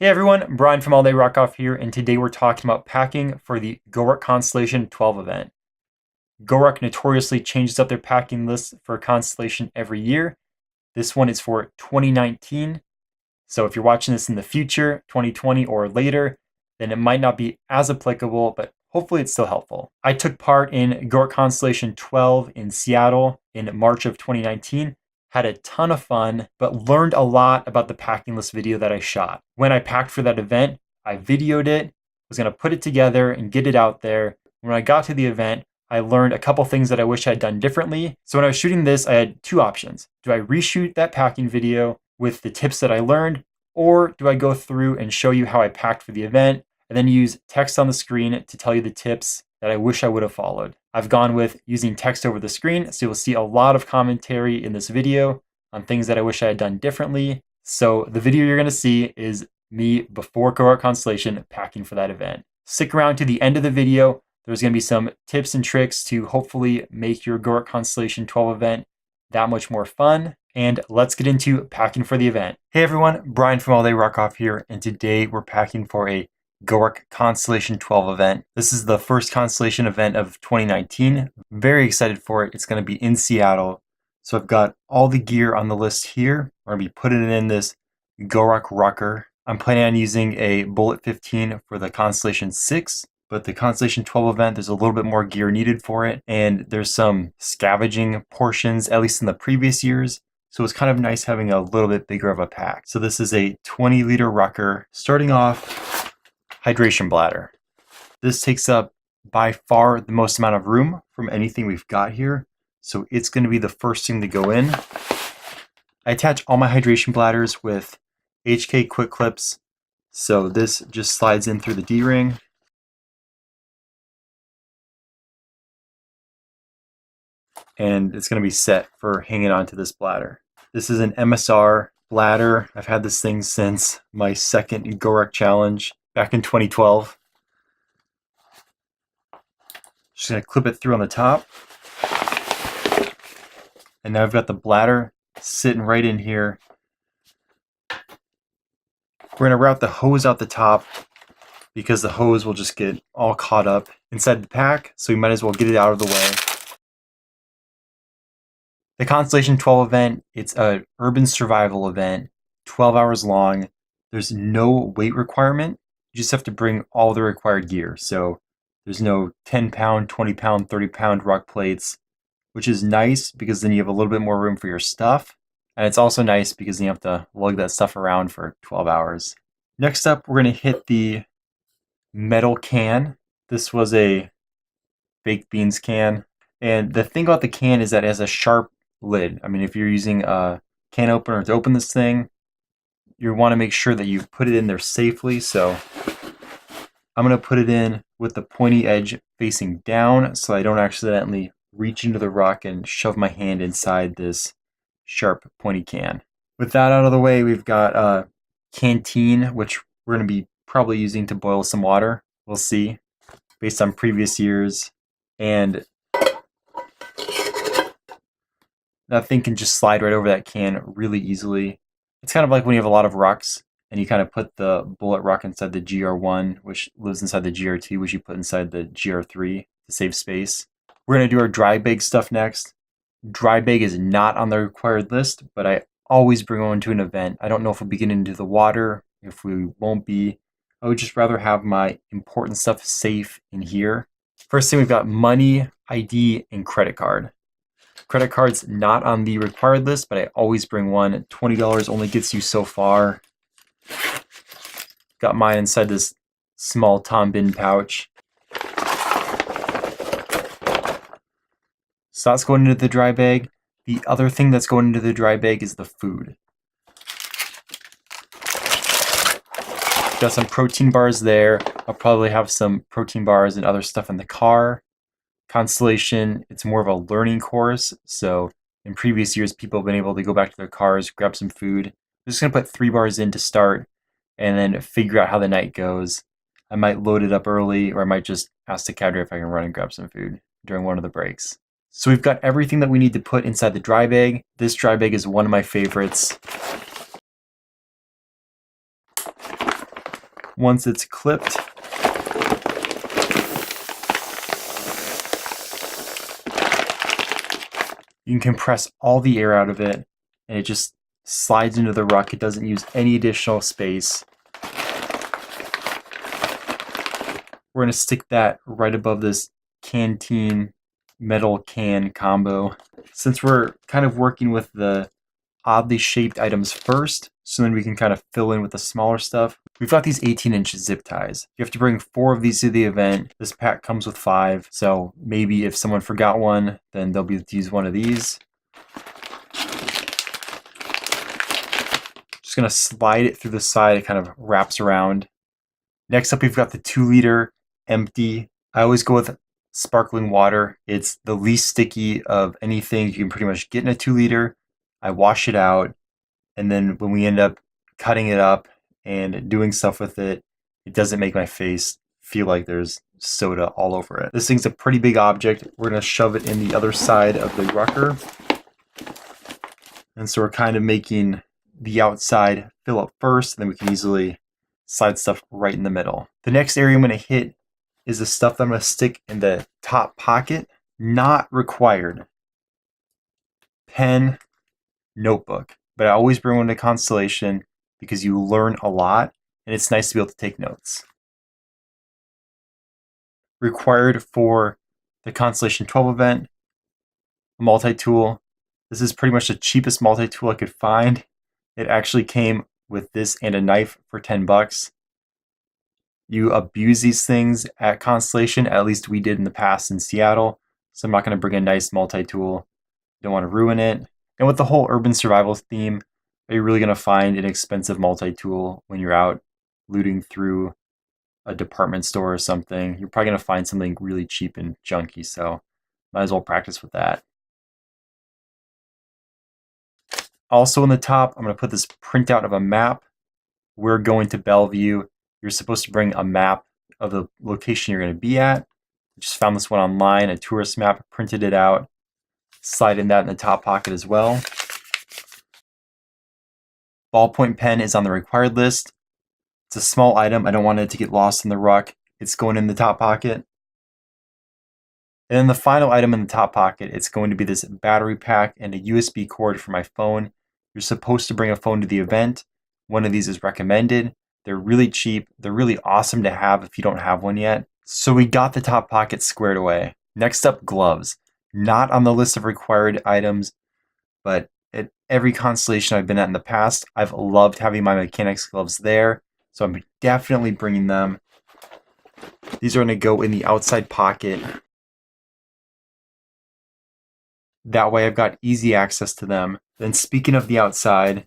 Hey everyone, Brian from All Day Ruckoff here, and today we're talking about packing for the GORUCK Constellation 12 event. GORUCK notoriously changes up their packing list for a constellation every year. This one is for 2019, so if you're watching this in the future, 2020 or later, then it might not be as applicable, but hopefully it's still helpful. I took part in GORUCK Constellation 12 in Seattle in March of 2019. Had a ton of fun, but learned a lot about the packing list video that I shot. When I packed for that event, I videoed it, was gonna put it together and get it out there. When I got to the event, I learned a couple things that I wish I'd done differently. So when I was shooting this, I had two options. Do I reshoot that packing video with the tips that I learned, or do I go through and show you how I packed for the event and then use text on the screen to tell you the tips that I wish I would have followed? I've gone with using text over the screen, so you'll see a lot of commentary in this video on things that I wish I had done differently. So the video you're gonna see is me before GORUCK Constellation packing for that event. Stick around to the end of the video. There's gonna be some tips and tricks to hopefully make your GORUCK Constellation 12 event that much more fun. And let's get into packing for the event. Hey everyone, Brian from All Day Ruckoff here, and today we're packing for a GORUCK Constellation 12 event. This is the first Constellation event of 2019. Very excited for it. It's going to be in Seattle. So I've got all the gear on the list here. We're going to be putting it in this GORUCK Rucker. I'm planning on using a Bullet 15 for the Constellation 6, but the Constellation 12 event, there's a little bit more gear needed for it. And there's some scavenging portions, at least in the previous years. So it's kind of nice having a little bit bigger of a pack. So this is a 20-liter Rucker. Starting off, hydration bladder. This takes up by far the most amount of room from anything we've got here. So it's going to be the first thing to go in. I attach all my hydration bladders with HK quick clips. So this just slides in through the D-ring. And it's going to be set for hanging onto this bladder. This is an MSR bladder. I've had this thing since my second GORUCK challenge back in 2012. Just gonna clip it through on the top. And now I've got the bladder sitting right in here. We're gonna route the hose out the top because the hose will just get all caught up inside the pack, so we might as well get it out of the way. The Constellation 12 event, it's an urban survival event, 12 hours long. There's no weight requirement. You just have to bring all the required gear. So there's no 10 pound, 20 pound, 30 pound ruck plates, which is nice because then you have a little bit more room for your stuff. And it's also nice because then you have to lug that stuff around for 12 hours. Next up, we're gonna hit the metal can. This was a baked beans can. And the thing about the can is that it has a sharp lid. I mean, if you're using a can opener to open this thing, you want to make sure that you put it in there safely. So I'm going to put it in with the pointy edge facing down so I don't accidentally reach into the ruck and shove my hand inside this sharp pointy can. With that out of the way, we've got a canteen, which we're going to be probably using to boil some water. We'll see based on previous years. And that thing can just slide right over that can really easily. It's kind of like when you have a lot of rucks and you kind of put the bullet ruck inside the GR1, which lives inside the GR2, which you put inside the GR3 to save space. We're going to do our dry bag stuff next. Dry bag is not on the required list, but I always bring one to an event. I don't know if we'll be getting into the water, if we won't be. I would just rather have my important stuff safe in here. First thing, we've got money, ID, and credit card. Credit card's not on the required list, but I always bring one. $20 only gets you so far. Got mine inside this small Tom Bin pouch. So that's going into the dry bag. The other thing that's going into the dry bag is the food. Got some protein bars there. I'll probably have some protein bars and other stuff in the car. Constellation, it's more of a learning course. So in previous years, people have been able to go back to their cars, grab some food. I'm just gonna put 3 bars in to start and then figure out how the night goes. I might load it up early, or I might just ask the cab driver if I can run and grab some food during one of the breaks. So we've got everything that we need to put inside the dry bag. This dry bag is one of my favorites. once it's clipped, you can compress all the air out of it, and it just slides into the ruck. It doesn't use any additional space. We're going to stick that right above this canteen metal can combo. Since we're kind of working with the oddly shaped items first, so then we can kind of fill in with the smaller stuff. We've got these 18-inch zip ties. You have to bring 4 of these to the event. This pack comes with 5, so maybe if someone forgot one, then they'll be able to use one of these. Just gonna slide it through the side. It kind of wraps around. Next up, we've got the 2-liter empty. I always go with sparkling water. It's the least sticky of anything you can pretty much get in a 2-liter. I wash it out, and then when we end up cutting it up and doing stuff with it, it doesn't make my face feel like there's soda all over it. This thing's a pretty big object. We're gonna shove it in the other side of the rucker. And so we're kind of making the outside fill up first, and then we can easily slide stuff right in the middle. The next area I'm gonna hit is the stuff that I'm gonna stick in the top pocket. Not required. Pen, notebook. But I always bring one to Constellation because you learn a lot, and it's nice to be able to take notes. Required for the Constellation 12 event, a multi-tool. This is pretty much the cheapest multi-tool I could find. It actually came with this and a knife for 10 bucks. You abuse these things at Constellation, at least we did in the past in Seattle. So I'm not going to bring a nice multi-tool. Don't want to ruin it. And with the whole urban survival theme, are you really going to find an expensive multi-tool when you're out looting through a department store or something? You're probably going to find something really cheap and junky, so might as well practice with that. Also in the top, I'm going to put this printout of a map. We're going to Bellevue. You're supposed to bring a map of the location you're going to be at. I just found this one online, a tourist map, printed it out. Slide in that in the top pocket as well. Ballpoint pen is on the required list. It's a small item. I don't want it to get lost in the ruck. It's going in the top pocket. And then the final item in the top pocket, it's going to be this battery pack and a USB cord for my phone. You're supposed to bring a phone to the event. One of these is recommended. They're really cheap. They're really awesome to have if you don't have one yet. So we got the top pocket squared away. Next up, gloves. Not on the list of required items, but at every Constellation I've been at in the past, I've loved having my mechanics gloves there. So I'm definitely bringing them. These are going to go in the outside pocket. That way I've got easy access to them. Then speaking of the outside,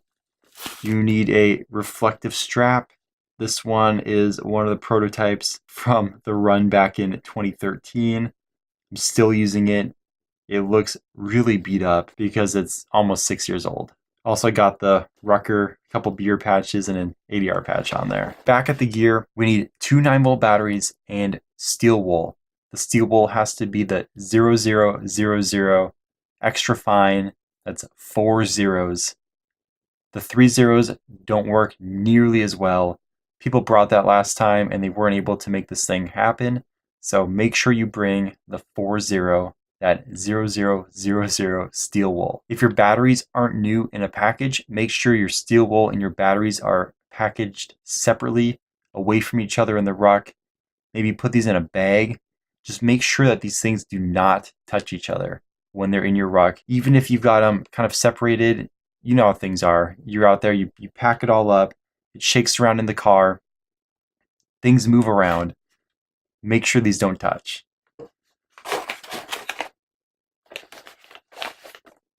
you need a reflective strap. This one is one of the prototypes from the run back in 2013. I'm still using it. It looks really beat up because it's almost 6 years old. Also got the Rucker, a couple beer patches, and an ADR patch on there. Back at the gear, we need 2 9-volt batteries and steel wool. The steel wool has to be the 0000 extra fine. That's 4 zeros. The 3 zeros don't work nearly as well. People brought that last time and they weren't able to make this thing happen. So make sure you bring the 40, that 0000 steel wool. If your batteries aren't new in a package, make sure your steel wool and your batteries are packaged separately, away from each other in the ruck. Maybe put these in a bag. Just make sure that these things do not touch each other when they're in your ruck. Even if you've got them kind of separated, you know how things are. You're out there, you pack it all up, it shakes around in the car, things move around. Make sure these don't touch.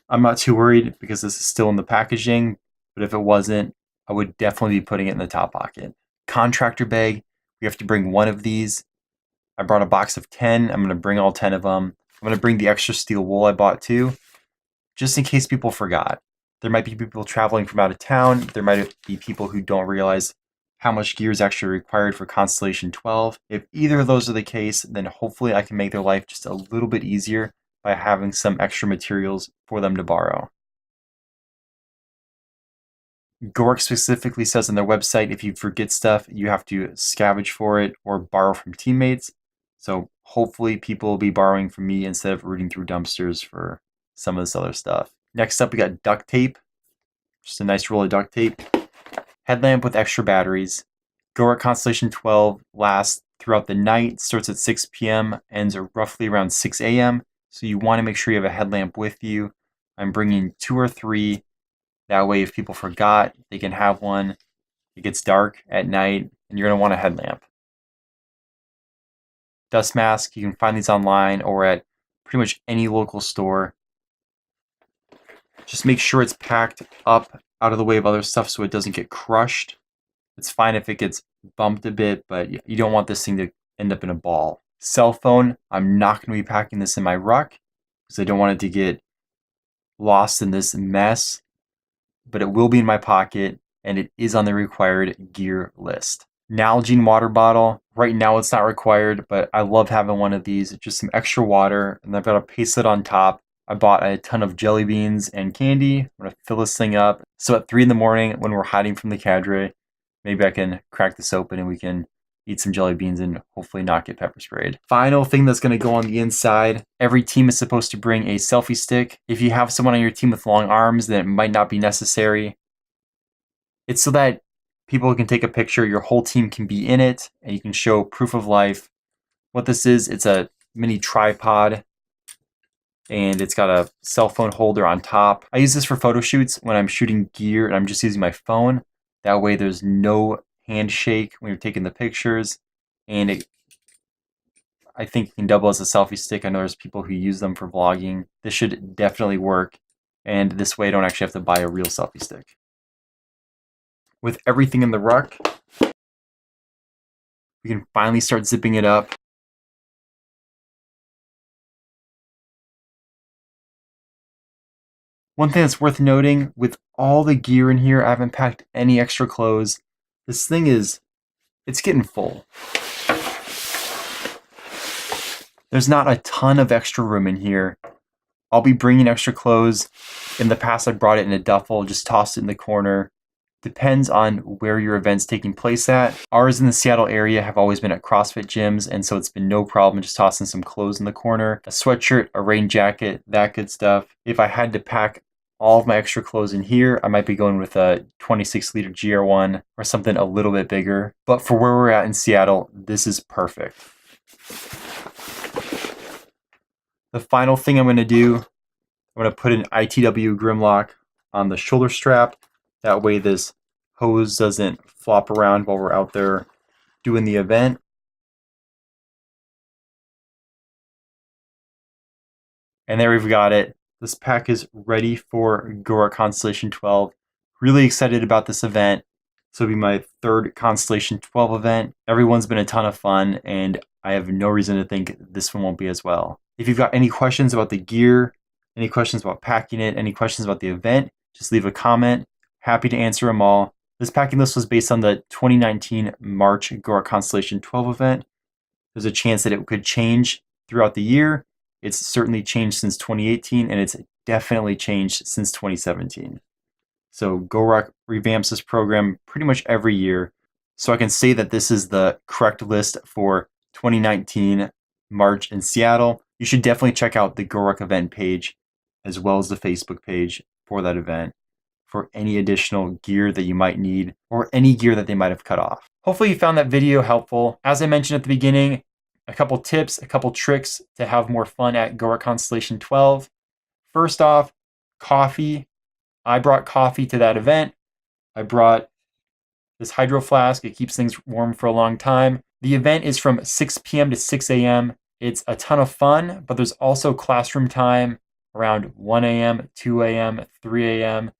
I'm not too worried because this is still in the packaging, but if it wasn't, I would definitely be putting it in the top pocket. Contractor bag, we have to bring 1 of these. I brought a box of 10. I'm going to bring all 10 of them. I'm going to bring the extra steel wool I bought too, just in case people forgot. There might be people traveling from out of town. There might be people who don't realize how much gear is actually required for Constellation 12. If either of those are the case, then hopefully I can make their life just a little bit easier by having some extra materials for them to borrow. GORUCK specifically says on their website, if you forget stuff, you have to scavenge for it or borrow from teammates. So hopefully people will be borrowing from me instead of rooting through dumpsters for some of this other stuff. Next up, we got duct tape. Just a nice roll of duct tape. Headlamp with extra batteries. GORUCK Constellation 12 lasts throughout the night, starts at 6 p.m., ends roughly around 6 a.m. So you want to make sure you have a headlamp with you. I'm bringing 2 or 3. That way, if people forgot, they can have one. It gets dark at night, and you're going to want a headlamp. Dust mask, you can find these online or at pretty much any local store. Just make sure it's packed up out of the way of other stuff so it doesn't get crushed. It's fine if it gets bumped a bit, but you don't want this thing to end up in a ball. Cell phone, I'm not going to be packing this in my ruck because I don't want it to get lost in this mess, but it will be in my pocket and it is on the required gear list. Nalgene water bottle, right now it's not required, but I love having one of these. Just some extra water, and I've got a paste lid on top. I bought a ton of jelly beans and candy. I'm going to fill this thing up. So at 3 in the morning when we're hiding from the cadre, maybe I can crack this open and we can eat some jelly beans and hopefully not get pepper sprayed. Final thing that's going to go on the inside, every team is supposed to bring a selfie stick. If you have someone on your team with long arms, then it might not be necessary. It's so that people can take a picture, your whole team can be in it, and you can show proof of life. What this is, it's a mini tripod, and it's got a cell phone holder on top. I use this for photo shoots when I'm shooting gear and I'm just using my phone. That way there's no handshake when you're taking the pictures, and I think it can double as a selfie stick. I know there's people who use them for vlogging. This should definitely work, and this way I don't actually have to buy a real selfie stick. With everything in the ruck, we can finally start zipping it up. One thing that's worth noting, with all the gear in here, I haven't packed any extra clothes. This thing it's getting full. There's not a ton of extra room in here. I'll be bringing extra clothes. In the past, I brought it in a duffel, just tossed it in the corner. Depends on where your event's taking place at. Ours in the Seattle area have always been at CrossFit gyms, and so it's been no problem just tossing some clothes in the corner. A sweatshirt, a rain jacket, that good stuff. If I had to pack all of my extra clothes in here, I might be going with a 26-liter GR1 or something a little bit bigger. But for where we're at in Seattle, this is perfect. The final thing I'm going to do, I'm going to put an ITW Grimlock on the shoulder strap. That way this hose doesn't flop around while we're out there doing the event. And there we've got it. This pack is ready for GORUCK Constellation 12. Really excited about this event. This will be my 3rd Constellation 12 event. Everyone's been a ton of fun, and I have no reason to think this one won't be as well. If you've got any questions about the gear, any questions about packing it, any questions about the event, just leave a comment. Happy to answer them all. This packing list was based on the 2019 March GORUCK Constellation 12 event. There's a chance that it could change throughout the year. It's certainly changed since 2018, and it's definitely changed since 2017. So GORUCK revamps this program pretty much every year. So I can say that this is the correct list for 2019 March in Seattle. You should definitely check out the GORUCK event page as well as the Facebook page for that event for any additional gear that you might need or any gear that they might have cut off. Hopefully you found that video helpful. As I mentioned at the beginning, a couple tips, a couple tricks to have more fun at GORUCK Constellation 12. First off, coffee. I brought coffee to that event. I brought this hydro flask. It keeps things warm for a long time. The event is from 6 p.m. to 6 a.m. It's a ton of fun, but there's also classroom time around 1 a.m., 2 a.m., 3 a.m.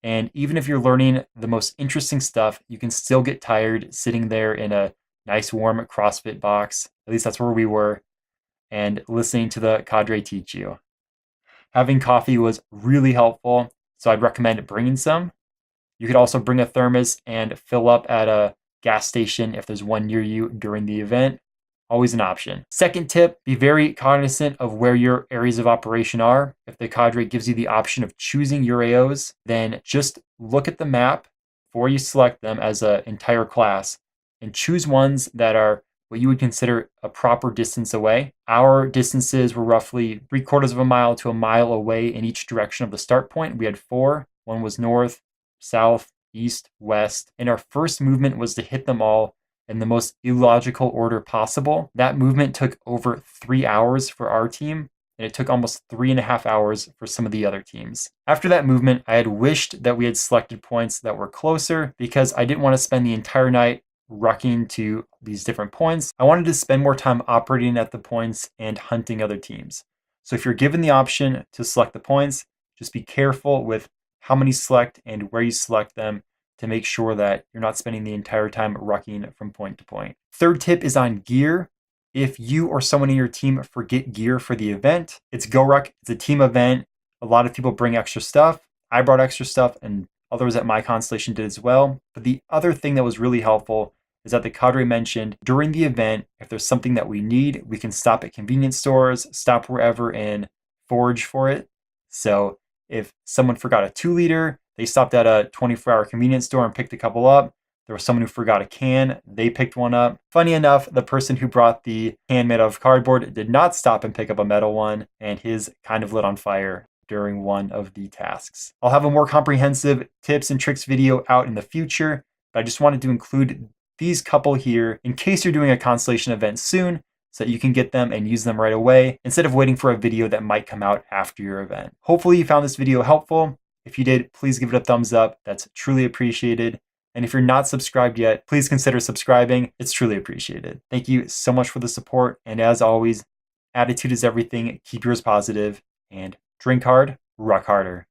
And even if you're learning the most interesting stuff, you can still get tired sitting there in a nice warm CrossFit box. At least that's where we were, and listening to the cadre teach you. Having coffee was really helpful, so I'd recommend bringing some. You could also bring a thermos and fill up at a gas station if there's one near you during the event. Always an option. Second tip, be very cognizant of where your areas of operation are. If the cadre gives you the option of choosing your AOs, then just look at the map before you select them as an entire class, and choose ones that are what you would consider a proper distance away. Our distances were roughly 3/4 of a mile to a mile away in each direction of the start point. We had 4. One was north, south, east, west, and our first movement was to hit them all in the most illogical order possible. That movement took over 3 hours for our team, and it took almost 3.5 hours for some of the other teams. After that movement, I had wished that we had selected points that were closer because I didn't want to spend the entire night rucking to these different points. I wanted to spend more time operating at the points and hunting other teams. So if you're given the option to select the points, just be careful with how many select and where you select them to make sure that you're not spending the entire time rucking from point to point. Third tip is on gear. If you or someone in your team forget gear for the event, it's GORUCK. It's a team event. A lot of people bring extra stuff. I brought extra stuff and others at my constellation did as well. But the other thing that was really helpful is that the cadre mentioned during the event, if there's something that we need, we can stop at convenience stores, stop wherever and forage for it. So if someone forgot a 2-liter, they stopped at a 24-hour convenience store and picked a couple up. There was someone who forgot a can, they picked one up. Funny enough, the person who brought the can made of cardboard did not stop and pick up a metal one, and his kind of lit on fire during one of the tasks. I'll have a more comprehensive tips and tricks video out in the future, but I just wanted to include these couple here in case you're doing a Constellation event soon, so that you can get them and use them right away instead of waiting for a video that might come out after your event. Hopefully you found this video helpful. If you did, please give it a thumbs up. That's truly appreciated. And if you're not subscribed yet, please consider subscribing. It's truly appreciated. Thank you so much for the support. And as always, attitude is everything. Keep yours positive and drink hard, ruck harder.